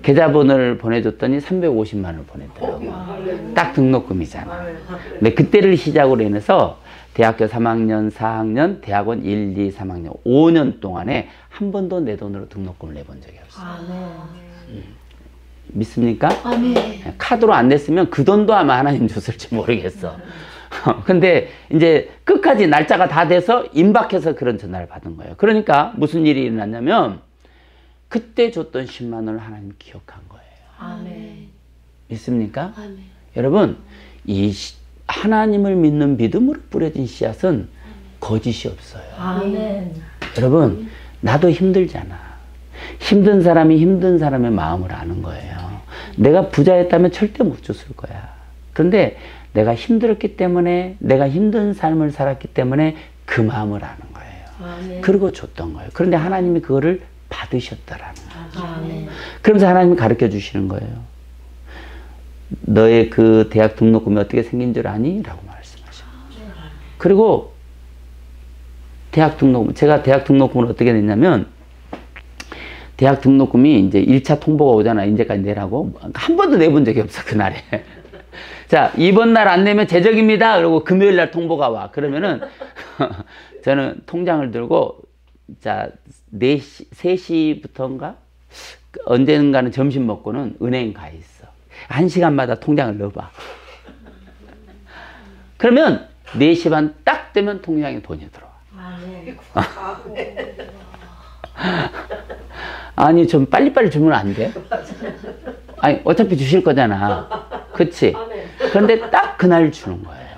계좌번호를 보내줬더니 350만 원을 보냈더라고요. 딱 등록금이잖아. 근데 그때를 시작으로 인해서 대학교 3학년, 4학년, 대학원 1, 2, 3학년 5년 동안에 한 번도 내 돈으로 등록금을 내본 적이 없어요. 믿습니까? 아멘. 카드로 안 냈으면 그 돈도 아마 하나님 줬을지 모르겠어. 근데 이제 끝까지 날짜가 다 돼서 임박해서 그런 전화를 받은 거예요. 그러니까 무슨 일이 일어났냐면 그때 줬던 10만 원을 하나님 기억한 거예요. 아멘. 믿습니까? 아멘. 여러분 이 하나님을 믿는 믿음으로 뿌려진 씨앗은 거짓이 없어요. 아멘. 여러분 나도 힘들잖아. 힘든 사람이 힘든 사람의 마음을 아는 거예요. 내가 부자였다면 절대 못 줬을 거야. 그런데 내가 힘들었기 때문에 내가 힘든 삶을 살았기 때문에 그 마음을 아는 거예요. 아멘. 그리고 줬던 거예요. 그런데 하나님이 그거를 받으셨다라는 거예요. 아멘. 그러면서 하나님이 가르쳐 주시는 거예요. 너의 그 대학 등록금이 어떻게 생긴 줄 아니? 라고 말씀하셔요. 그리고 대학 등록금, 제가 대학 등록금을 어떻게 냈냐면 대학 등록금이 이제 1차 통보가 오잖아. 이제까지 내라고. 한 번도 내본 적이 없어, 그날에. 자, 이번 날 안 내면 제적입니다. 그러고 금요일 날 통보가 와. 그러면은 저는 통장을 들고 자, 4시, 3시부터인가? 언젠가는 점심 먹고는 은행 가 있어. 1시간마다 통장을 넣어봐. 그러면 4시 반 딱 되면 통장에 돈이 들어와. 아멘. 아니, 좀 빨리빨리 주면 안 돼? 아니, 어차피 주실 거잖아. 그치? 그런데 딱 그날 주는 거예요.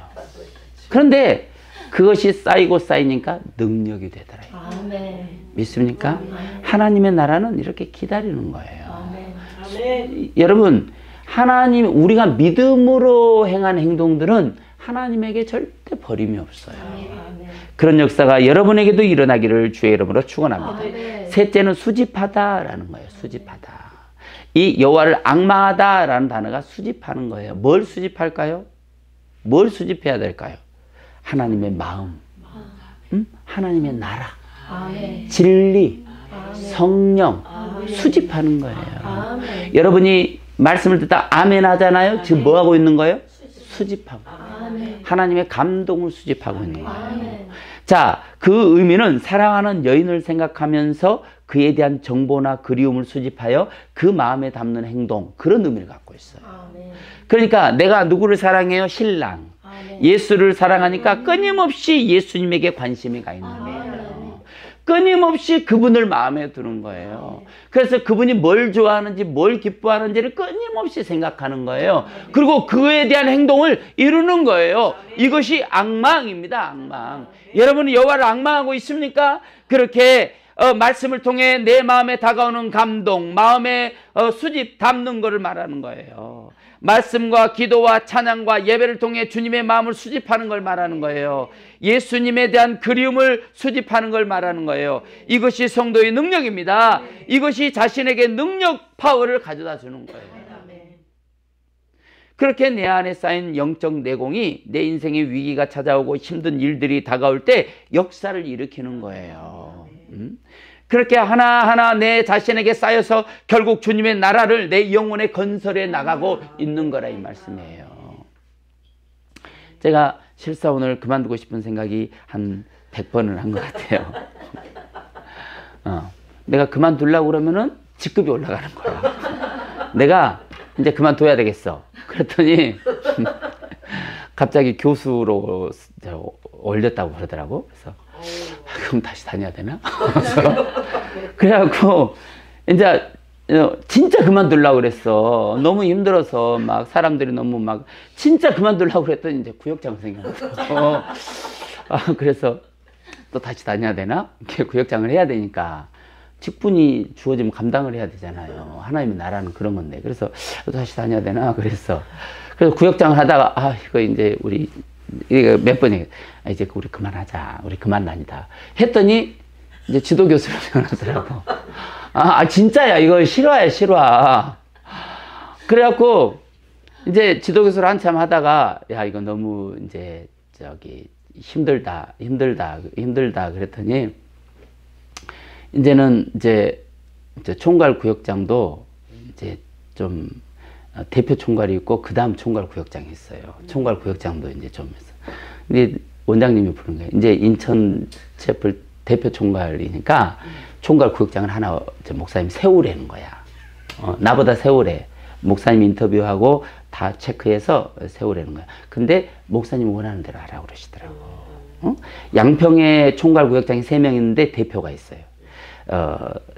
그런데 그것이 쌓이고 쌓이니까 능력이 되더라고요. 아멘. 믿습니까? 하나님의 나라는 이렇게 기다리는 거예요. 아멘. 여러분, 하나님, 우리가 믿음으로 행한 행동들은 하나님에게 절대 버림이 없어요. 아멘. 그런 역사가 여러분에게도 일어나기를 주의 이름으로 축원합니다. 아멘. 셋째는 수집하다라는 거예요. 수집하다. 이 여호와를 앙망하다라는 단어가 수집하는 거예요. 뭘 수집할까요? 뭘 수집해야 될까요? 하나님의 마음, 하나님의 나라, 아멘. 진리, 아멘. 성령 아멘. 수집하는 거예요. 아멘. 여러분이 말씀을 듣다 아멘 하잖아요. 지금 뭐 하고 있는 거예요? 수집하고. 아멘. 하나님의 감동을 수집하고 있는 거예요. 아멘. 자, 그 의미는 사랑하는 여인을 생각하면서 그에 대한 정보나 그리움을 수집하여 그 마음에 담는 행동, 그런 의미를 갖고 있어요. 아멘. 그러니까 내가 누구를 사랑해요? 신랑. 아멘. 예수를 사랑하니까 끊임없이 예수님에게 관심이 가 있는 거예요. 끊임없이 그분을 마음에 두는 거예요. 그래서 그분이 뭘 좋아하는지 뭘 기뻐하는지를 끊임없이 생각하는 거예요. 그리고 그에 대한 행동을 이루는 거예요. 이것이 앙망입니다. 앙망. 여러분은 여호와를 앙망하고 있습니까? 그렇게 말씀을 통해 내 마음에 다가오는 감동, 마음에 수집 담는 것을 말하는 거예요. 말씀과 기도와 찬양과 예배를 통해 주님의 마음을 수집하는 걸 말하는 거예요. 예수님에 대한 그리움을 수집하는 걸 말하는 거예요. 이것이 성도의 능력입니다. 이것이 자신에게 능력, 파워를 가져다 주는 거예요. 그렇게 내 안에 쌓인 영적 내공이 내 인생의 위기가 찾아오고 힘든 일들이 다가올 때 역사를 일으키는 거예요. 그렇게 하나하나 내 자신에게 쌓여서 결국 주님의 나라를 내 영혼의 건설에 나가고 있는 거라 이 말씀이에요. 제가 실사 오늘 그만두고 싶은 생각이 한 100번을 한 것 같아요. 내가 그만두려고 그러면은 직급이 올라가는 거야. 내가 이제 그만둬야 되겠어. 그랬더니 갑자기 교수로 올렸다고 그러더라고. 그래서 그럼 다시 다녀야 되나? 그래갖고 이제 진짜 그만두려고 그랬어. 너무 힘들어서 막 사람들이 너무 막 진짜 그만두려고 그랬더니 이제 구역장 생겼어. 그래서 또 다시 다녀야 되나? 이렇게 구역장을 해야 되니까 직분이 주어지면 감당을 해야 되잖아요. 하나님의 나라는 그런 건데. 그래서 또 다시 다녀야 되나? 그래서 구역장을 하다가 이거 이제 우리 이거 몇 번이 이제 우리 그만하자. 우리 그만 다니다. 했더니 이제 지도교수로 변하더라고. 진짜야. 이거 실화야, 실화. 그래갖고 이제 지도교수를 한참 하다가 야, 이거 너무 이제 힘들다. 그랬더니 이제는 이제 총괄 구역장도 이제 좀 대표 총괄이 있고 그 다음 총괄 구역장이 있어요. 총괄 구역장도 이제 좀 했어. 근데 원장님이 부른 거예요. 이제 인천 채플 대표 총괄이니까 총괄 구역장을 하나 목사님 세우라는 거야. 나보다 세우래. 목사님 인터뷰하고 다 체크해서 세우라는 거야. 근데 목사님 원하는 대로 하라고 그러시더라고. 양평에 총괄 구역장이 3명 있는데 대표가 있어요.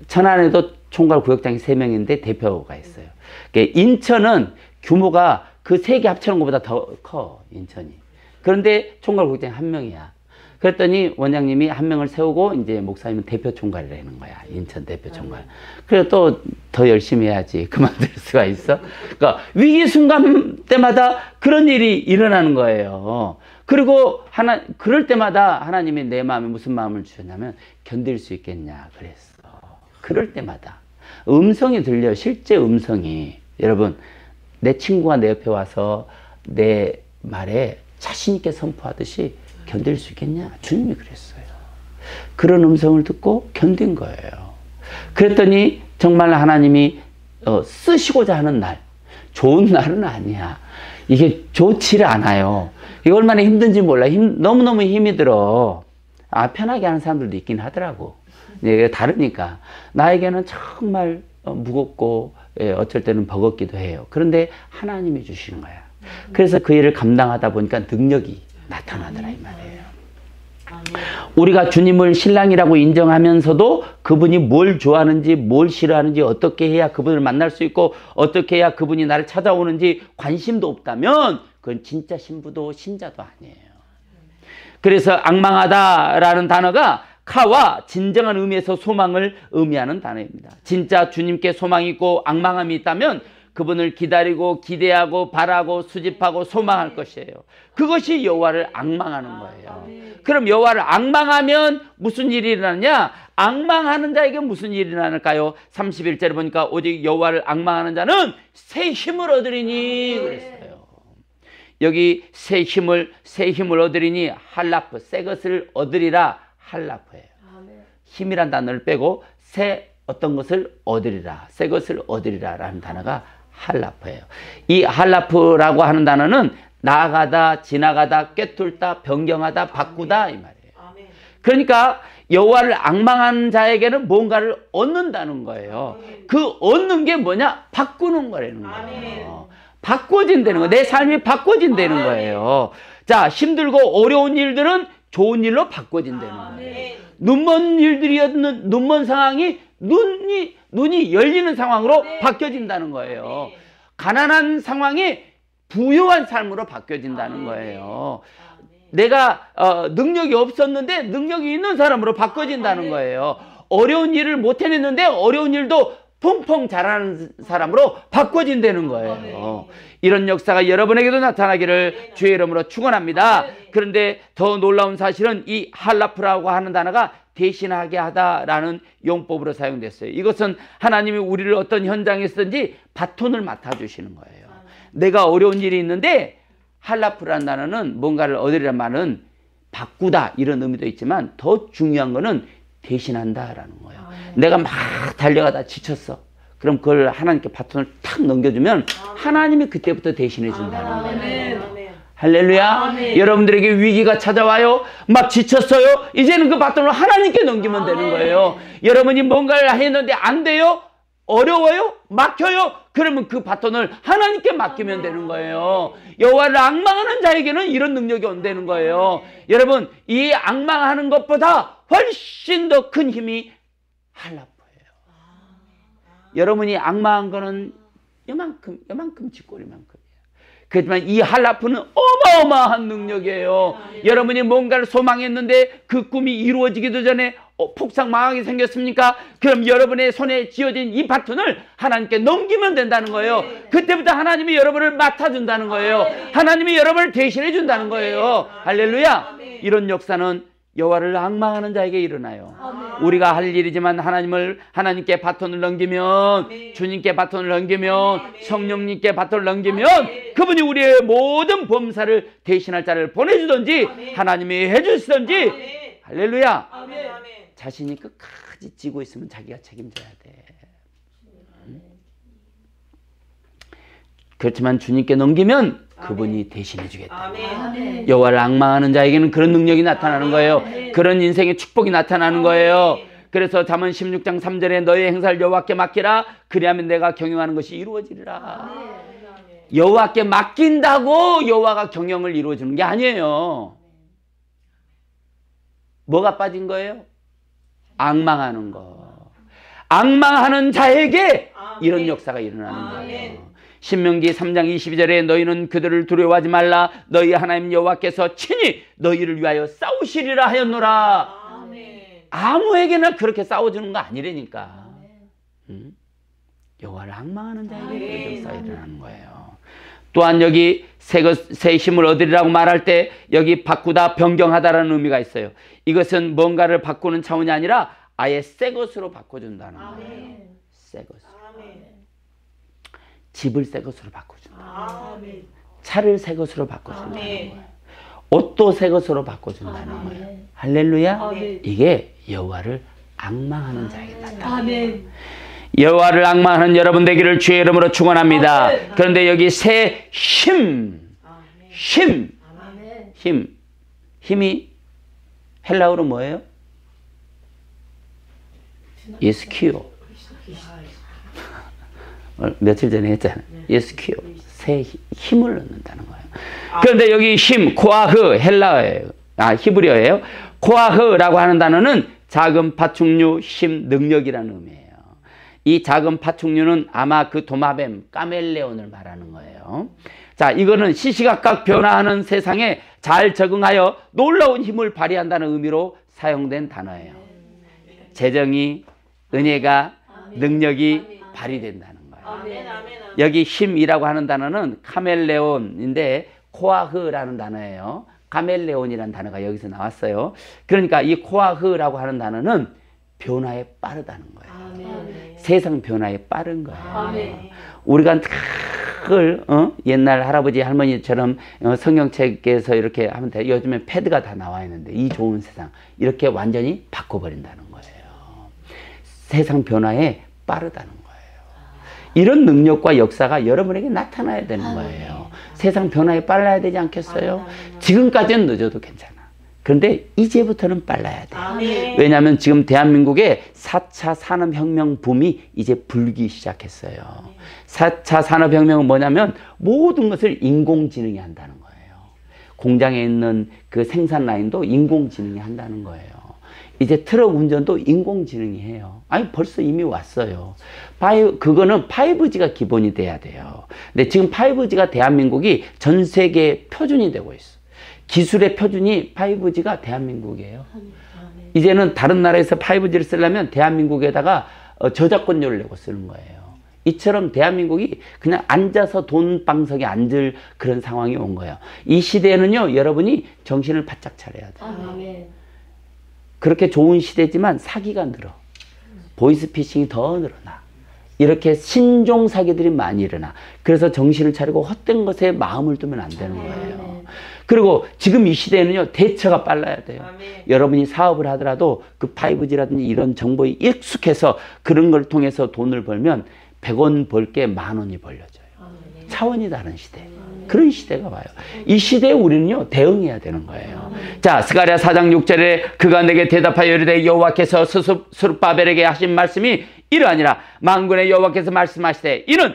천안에도 총괄 구역장이 3명 있는데 대표가 있어요. 그러니까 인천은 규모가 그 3개 합쳐놓은 것보다 더 커, 인천이. 그런데 총괄 구역장이 1명이야. 그랬더니 원장님이 1명을 세우고 이제 목사님은 대표 총괄이라는 거야. 인천 대표 총괄. 그래 또 더 열심히 해야지. 그만둘 수가 있어? 그러니까 위기 순간 때마다 그런 일이 일어나는 거예요. 그리고 그럴 때마다 하나님이 내 마음에 무슨 마음을 주셨냐면 견딜 수 있겠냐 그랬어. 그럴 때마다 음성이 들려. 실제 음성이. 여러분 내 친구가 내 옆에 와서 내 말에 자신 있게 선포하듯이 견딜 수 있겠냐? 주님이 그랬어요. 그런 음성을 듣고 견딘 거예요. 그랬더니 정말 하나님이 쓰시고자 하는 날, 좋은 날은 아니야. 이게 좋지를 않아요. 이게 얼마나 힘든지 몰라. 너무너무 힘이 들어. 편하게 하는 사람들도 있긴 하더라고. 이게 다르니까. 나에게는 정말 무겁고 어쩔 때는 버겁기도 해요. 그런데 하나님이 주시는 거야. 그래서 그 일을 감당하다 보니까 능력이 나타나더라 이 말이에요. 우리가 주님을 신랑이라고 인정하면서도 그분이 뭘 좋아하는지 뭘 싫어하는지 어떻게 해야 그분을 만날 수 있고 어떻게 해야 그분이 나를 찾아오는지 관심도 없다면 그건 진짜 신부도 신자도 아니에요. 그래서 앙망하다라는 단어가 카와 진정한 의미에서 소망을 의미하는 단어입니다. 진짜 주님께 소망이 있고 앙망함이 있다면 그분을 기다리고 기대하고 바라고 수집하고 소망할 것이에요. 그것이 여호와를 앙망하는 거예요. 그럼 여호와를 앙망하면 무슨 일이 일어나냐? 앙망하는 자에게 무슨 일이 일어날까요? 31절에 보니까 오직 여호와를 앙망하는 자는 새 힘을 얻으리니 그랬어요. 여기 새 힘을 얻으리니 할라프, 새 것을 얻으리라 할라프예요. 힘이란 단어를 빼고 새 어떤 것을 얻으리라, 새 것을 얻으리라 라는 단어가 할라프예요. 이 할라프라고 하는 단어는 나아가다, 지나가다, 꿰뚫다, 변경하다, 바꾸다 이 말이에요. 그러니까 여호와를 앙망하는 자에게는 뭔가를 얻는다는 거예요. 그 얻는 게 뭐냐? 바꾸는 거라는 거예요. 바꿔진다는 거예요. 내 삶이 바꿔진다는 거예요. 자, 힘들고 어려운 일들은 좋은 일로 바꿔진다는 거예요. 눈먼 일들이었는 눈먼 상황이 눈이 열리는 상황으로 바뀌어진다는 거예요. 가난한 상황이 부유한 삶으로 바뀌어진다는 거예요. 내가 능력이 없었는데 능력이 있는 사람으로 바꿔진다는 거예요. 어려운 일을 못 해냈는데 어려운 일도 펑펑 잘하는 사람으로 바꿔진다는 거예요. 이런 역사가 여러분에게도 나타나기를 주의 이름으로 축원합니다. 그런데 더 놀라운 사실은 이 할라프라고 하는 단어가 대신하게 하다라는 용법으로 사용됐어요. 이것은 하나님이 우리를 어떤 현장에 있든지 바톤을 맡아주시는 거예요. 내가 어려운 일이 있는데 할라프라는 단어는 뭔가를 얻으리란 말은 바꾸다 이런 의미도 있지만 더 중요한 거는 대신한다라는 거예요. 내가 막 달려가다 지쳤어. 그럼 그걸 하나님께 바톤을 탁 넘겨주면 하나님이 그때부터 대신해 준다는 거예요. 할렐루야. 여러분들에게 위기가 찾아와요. 막 지쳤어요. 이제는 그 바톤을 하나님께 넘기면 되는 거예요. 여러분이 뭔가를 했는데 안 돼요. 어려워요. 막혀요. 그러면 그 바톤을 하나님께 맡기면 되는 거예요. 여호와를 앙망하는 자에게는 이런 능력이 온다는 거예요. 여러분, 이 앙망하는 것보다 훨씬 더 큰 힘이 할라포예요. 여러분이 앙망한 거는 요만큼 쥐꼬리만큼이에요. 그렇지만 이 할라프는 어마어마한 능력이에요. 여러분이 뭔가를 소망했는데 그 꿈이 이루어지기도 전에 폭삭 망하게 생겼습니까? 그럼 여러분의 손에 쥐어진 이 바톤을 하나님께 넘기면 된다는 거예요. 그때부터 하나님이 여러분을 맡아준다는 거예요. 하나님이 여러분을 대신해 준다는 거예요. 할렐루야. 이런 역사는 여호와를 앙망하는 자에게 일어나요. 우리가 할 일이지만 하나님께 바톤을 넘기면, 주님께 바톤을 넘기면, 성령님께 바톤을 넘기면 그분이 우리의 모든 범사를 대신할 자를 보내주든지 하나님이 해주시든지, 할렐루야. 자신이 끝까지 찌고 있으면 자기가 책임져야 돼. 그렇지만 주님께 넘기면 그분이 대신해 주겠다. 여호와를 앙망하는 자에게는 그런 능력이 나타나는 거예요. 그런 인생의 축복이 나타나는 거예요. 그래서 잠언 16장 3절에 너의 행사를 여호와께 맡기라. 그리하면 내가 경영하는 것이 이루어지리라. 여호와께 맡긴다고 여호와가 경영을 이루어주는 게 아니에요. 뭐가 빠진 거예요? 앙망하는 거. 앙망하는 자에게 이런 역사가 일어나는 거예요. 신명기 3장 22절에 너희는 그들을 두려워하지 말라. 너희 하나님 여호와께서 친히 너희를 위하여 싸우시리라 하였노라. 아무에게나 그렇게 싸워주는 거 아니라니까. 여호와를 앙망하는 자에게 그런 역사가 일어나는 거예요. 또한 여기 새 힘을 얻으리라고 말할 때 여기 바꾸다, 변경하다라는 의미가 있어요. 이것은 뭔가를 바꾸는 차원이 아니라 아예 새 것으로 바꿔준다는 거예요. 새 것. 집을 새 것으로 바꿔준다. 차를 새 것으로 바꿔준다는 거예요. 옷도 새 것으로 바꿔준다는 거예요. 할렐루야. 이게 여호와를 앙망하는 자에게 나타나요. 여호와를 앙망하는 여러분 되기를 주의 이름으로 축원합니다. 그런데 여기 새 힘이 헬라어로 뭐예요? 예스키오. 며칠 전에 했잖아요. 예스키오. 새 힘을 넣는다는 거예요. 그런데 여기 힘, 코아흐, 헬라어예요. 히브리어예요. 코아흐라고 하는 단어는 작은 파충류, 힘, 능력이라는 의미예요. 이 작은 파충류는 아마 그 도마뱀, 카멜레온을 말하는 거예요. 자, 이거는 시시각각 변화하는 세상에 잘 적응하여 놀라운 힘을 발휘한다는 의미로 사용된 단어예요. 재정이, 은혜가, 능력이 발휘된다는 거예요. 여기 힘이라고 하는 단어는 카멜레온인데 코아흐라는 단어예요. 카멜레온이라는 단어가 여기서 나왔어요. 그러니까 이 코아흐라고 하는 단어는 변화에 빠르다는 거예요. 세상 변화에 빠른 거예요. 우리가 그걸 옛날 할아버지 할머니처럼 성경책에서 이렇게 하면 돼. 요즘에 패드가 다 나와 있는데 이 좋은 세상 이렇게 완전히 바꿔버린다는 거예요. 세상 변화에 빠르다는 거예요. 이런 능력과 역사가 여러분에게 나타나야 되는 거예요. 세상 변화에 빨라야 되지 않겠어요? 지금까지는 늦어도 괜찮아. 그런데 이제부터는 빨라야 돼요. 왜냐하면 지금 대한민국의 4차 산업혁명 붐이 이제 불기 시작했어요. 4차 산업혁명은 뭐냐면 모든 것을 인공지능이 한다는 거예요. 공장에 있는 그 생산 라인도 인공지능이 한다는 거예요. 이제 트럭 운전도 인공지능이 해요. 아니 벌써 이미 왔어요. 그거는 5G가 기본이 돼야 돼요. 근데 지금 5G가 대한민국이 전 세계 표준이 되고 있어. 기술의 표준이 5G가 대한민국이에요. 이제는 다른 나라에서 5G를 쓰려면 대한민국에다가 저작권료를 내고 쓰는 거예요. 이처럼 대한민국이 그냥 앉아서 돈방석에 앉을 그런 상황이 온 거예요. 이 시대에는요, 여러분이 정신을 바짝 차려야 돼요. 그렇게 좋은 시대지만 사기가 늘어. 보이스피싱이 더 늘어나. 이렇게 신종 사기들이 많이 일어나. 그래서 정신을 차리고 헛된 것에 마음을 두면 안 되는 거예요. 그리고 지금 이 시대에는요, 대처가 빨라야 돼요. 여러분이 사업을 하더라도 그 5G라든지 이런 정보에 익숙해서 그런 걸 통해서 돈을 벌면 100원 벌 게 10,000원이 벌려져요. 차원이 다른 시대. 그런 시대가 와요. 이 시대에 우리는요, 대응해야 되는 거예요. 자, 스가랴 4장 6절에 그가 내게 대답하여 이르되 여호와께서 스룹바벨에게 하신 말씀이 이러하니라. 만군의 여호와께서 말씀하시되 이는